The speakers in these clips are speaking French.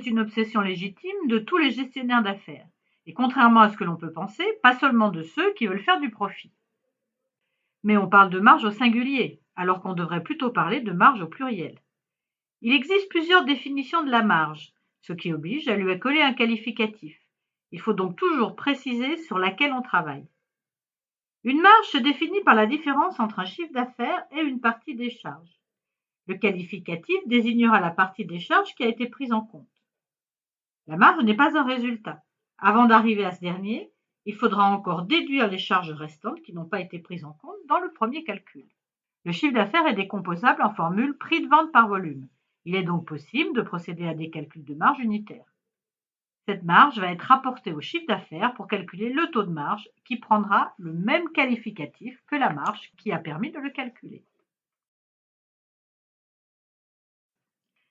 est une obsession légitime de tous les gestionnaires d'affaires, et contrairement à ce que l'on peut penser, pas seulement de ceux qui veulent faire du profit. Mais on parle de marge au singulier, alors qu'on devrait plutôt parler de marge au pluriel. Il existe plusieurs définitions de la marge, ce qui oblige à lui accoler un qualificatif. Il faut donc toujours préciser sur laquelle on travaille. Une marge se définit par la différence entre un chiffre d'affaires et une partie des charges. Le qualificatif désignera la partie des charges qui a été prise en compte. La marge n'est pas un résultat. Avant d'arriver à ce dernier, il faudra encore déduire les charges restantes qui n'ont pas été prises en compte dans le premier calcul. Le chiffre d'affaires est décomposable en formule prix de vente par volume. Il est donc possible de procéder à des calculs de marge unitaire. Cette marge va être rapportée au chiffre d'affaires pour calculer le taux de marge qui prendra le même qualificatif que la marge qui a permis de le calculer.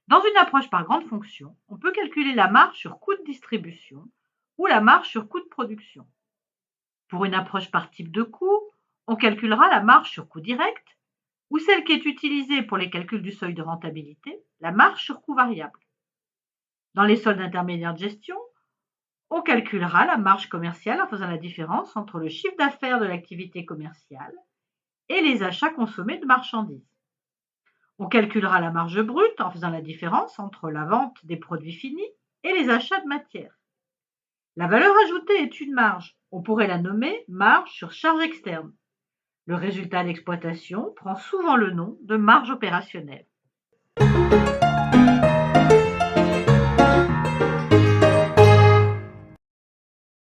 Dans une approche par grande fonction, on peut calculer la marge sur coût de distribution ou la marge sur coût de production. Pour une approche par type de coût, on calculera la marge sur coût direct ou celle qui est utilisée pour les calculs du seuil de rentabilité, la marge sur coût variable. Dans les soldes intermédiaires de gestion, on calculera la marge commerciale en faisant la différence entre le chiffre d'affaires de l'activité commerciale et les achats consommés de marchandises. On calculera la marge brute en faisant la différence entre la vente des produits finis et les achats de matières. La valeur ajoutée est une marge. On pourrait la nommer marge sur charge externe. Le résultat d'exploitation prend souvent le nom de marge opérationnelle.